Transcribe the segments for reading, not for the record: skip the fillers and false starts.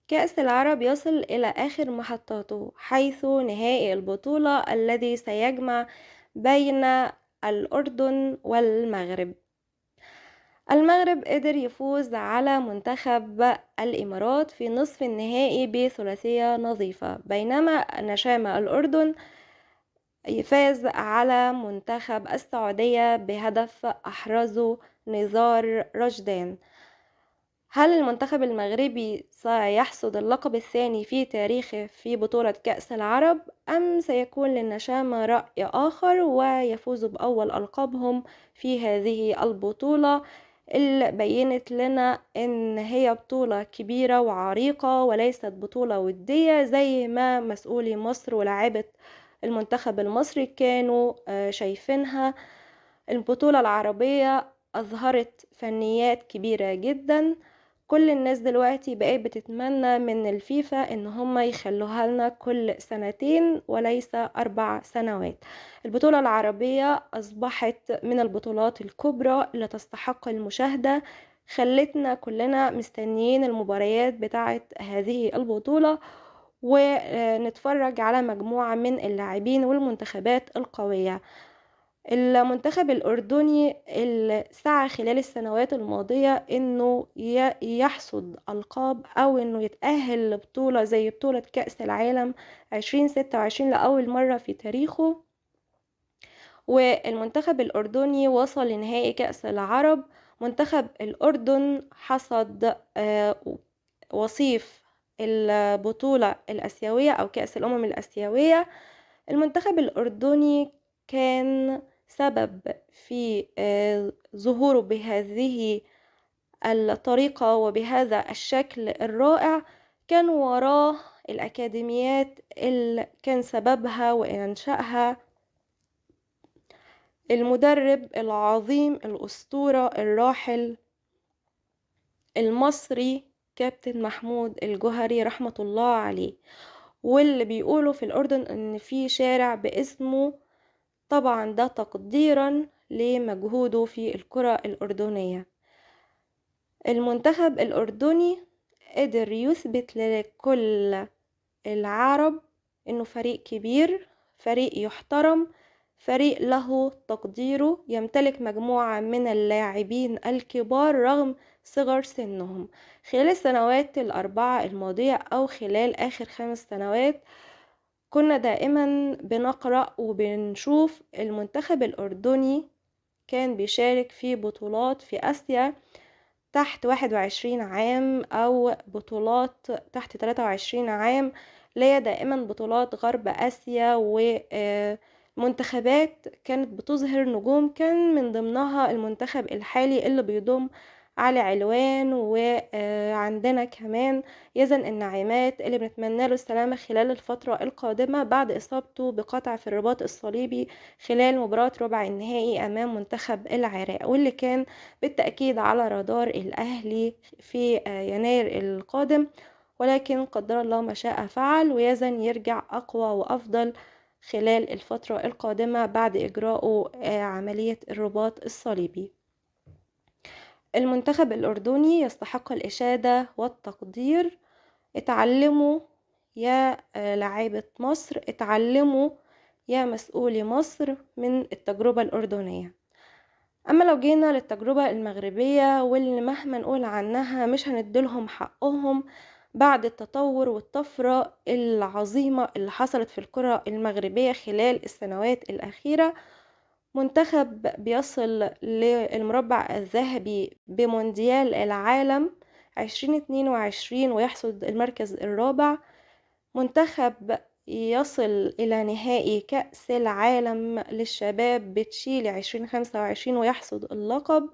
كأس العرب يصل إلى آخر محطاته حيث نهائي البطولة الذي سيجمع بين الأردن والمغرب. المغرب قدر يفوز على منتخب الإمارات في نصف النهائي بثلاثية نظيفة، بينما نشام الأردن فاز على منتخب السعودية بهدف أحرزه نزار رشدان. هل المنتخب المغربي سيحصد اللقب الثاني في تاريخه في بطولة كأس العرب، أم سيكون للنشامة رأي آخر ويفوز بأول ألقابهم في هذه البطولة اللي بينت لنا إن هي بطولة كبيرة وعريقة وليست بطولة ودية زي ما مسؤولي مصر ولاعيبة المنتخب المصري كانوا شايفينها؟ البطولة العربية أظهرت فنيات كبيرة جدا. كل الناس دلوقتي بقت بتتمنى من الفيفا ان هم يخلوها لنا كل سنتين وليس 4 سنوات. البطولة العربية اصبحت من البطولات الكبرى اللي تستحق المشاهدة، خلتنا كلنا مستنيين المباريات بتاعة هذه البطولة ونتفرج على مجموعة من اللاعبين والمنتخبات القوية. المنتخب الأردني اللي سعى خلال السنوات الماضية إنه يحصد ألقاب أو إنه يتأهل لبطولة زي بطولة كأس العالم 2026 لأول مرة في تاريخه، والمنتخب الأردني وصل لنهائي كأس العرب. منتخب الأردن حصد وصيف البطولة الآسيوية أو كأس الأمم الآسيوية. المنتخب الأردني كان سبب في ظهوره بهذه الطريقة وبهذا الشكل الرائع. كان وراه الأكاديميات اللي كان سببها وإنشائها المدرب العظيم الأسطورة الراحل المصري كابتن محمود الجوهري رحمة الله عليه، واللي بيقولوا في الأردن إن في شارع باسمه. طبعا ده تقديرا لمجهوده في الكرة الأردنية. المنتخب الأردني قدر يثبت لكل العرب إنه فريق كبير، فريق يحترم، فريق له تقديره، يمتلك مجموعة من اللاعبين الكبار رغم صغر سنهم. خلال السنوات ال4 الماضية أو خلال آخر 5 سنوات كنا دائما بنقرأ وبنشوف المنتخب الأردني كان بيشارك في بطولات في آسيا تحت 21 عام أو بطولات تحت 23 عام، اللي دائما بطولات غرب آسيا، ومنتخبات كانت بتظهر نجوم كان من ضمنها المنتخب الحالي اللي بيضم علي علوان، وعندنا كمان يزن النعيمات اللي بنتمنى له السلامة خلال الفترة القادمة بعد إصابته بقطع في الرباط الصليبي خلال مباراة ربع النهائي أمام منتخب العراق، واللي كان بالتأكيد على رادار الأهلي في يناير القادم. ولكن قدر الله ما شاء فعل، ويزن يرجع أقوى وأفضل خلال الفترة القادمة بعد إجراءه عملية الرباط الصليبي. المنتخب الأردني يستحق الإشادة والتقدير. اتعلموا يا لاعيبة مصر، اتعلموا يا مسؤولي مصر من التجربة الأردنية. أما لو جينا للتجربة المغربية واللي مهما نقول عنها مش هنديلهم حقهم بعد التطور والطفرة العظيمة اللي حصلت في الكرة المغربية خلال السنوات الأخيرة. منتخب بيصل للمربع الذهبي بمونديال العالم 2022 ويحصد المركز الرابع. منتخب يصل إلى نهائي كأس العالم للشباب بتشيلي 2025 ويحصد اللقب.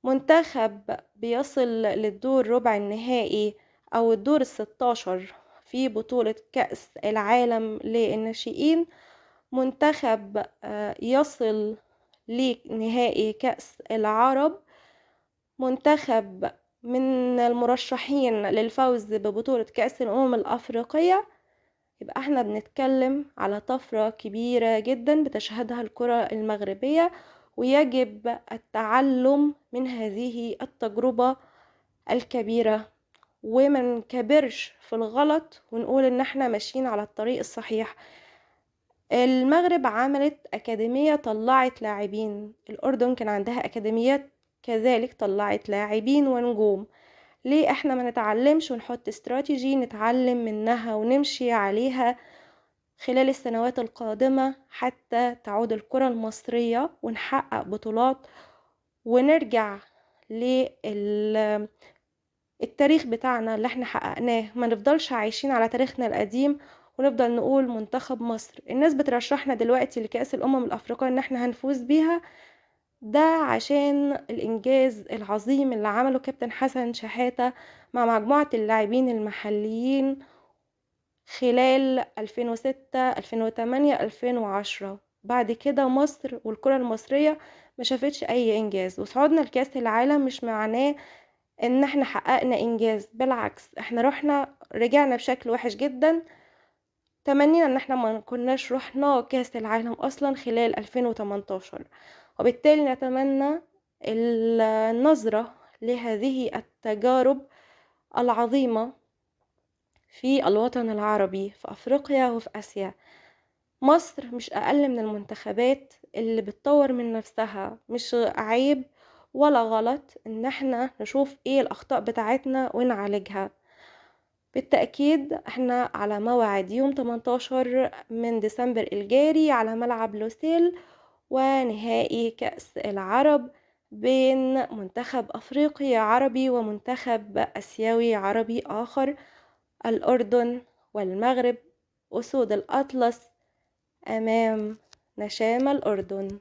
منتخب بيصل للدور ربع النهائي أو الدور ال16 في بطولة كأس العالم للناشئين. منتخب يصل لنهائي كأس العرب. منتخب من المرشحين للفوز ببطولة كأس الأمم الأفريقية. يبقى احنا بنتكلم على طفرة كبيرة جدا بتشهدها الكرة المغربية، ويجب التعلم من هذه التجربة الكبيرة وما نكبرش في الغلط ونقول ان احنا ماشيين على الطريق الصحيح. المغرب عملت أكاديمية طلعت لاعبين، الأردن كان عندها أكاديميات كذلك طلعت لاعبين ونجوم. ليه احنا ما نتعلمش ونحط استراتيجي نتعلم منها ونمشي عليها خلال السنوات القادمة حتى تعود الكرة المصرية ونحقق بطولات ونرجع للتاريخ بتاعنا اللي احنا حققناه، ما نفضلش عايشين على تاريخنا القديم ونفضل نقول منتخب مصر. الناس بترشحنا دلوقتي لكأس الأمم الأفريقية ان احنا هنفوز بيها، ده عشان الإنجاز العظيم اللي عمله كابتن حسن شحاتة مع مجموعة اللاعبين المحليين خلال 2006 2008 2010. بعد كده مصر والكرة المصرية ما شافتش أي إنجاز، وصعودنا لكأس العالم مش معناه إن احنا حققنا إنجاز، بالعكس احنا رجعنا بشكل وحش جدا. تمنينا ان احنا ما كناش رحنا كأس العالم اصلا خلال 2018، وبالتالي نتمنى النظرة لهذه التجارب العظيمة في الوطن العربي في افريقيا وفي اسيا. مصر مش اقل من المنتخبات اللي بتطور من نفسها، مش عيب ولا غلط ان احنا نشوف ايه الاخطاء بتاعتنا ونعالجها. بالتأكيد احنا على موعد يوم 18 من ديسمبر الجاري على ملعب لوسيل ونهائي كأس العرب بين منتخب أفريقي عربي ومنتخب آسيوي عربي آخر، الأردن والمغرب، أسود الأطلس أمام نشام الأردن.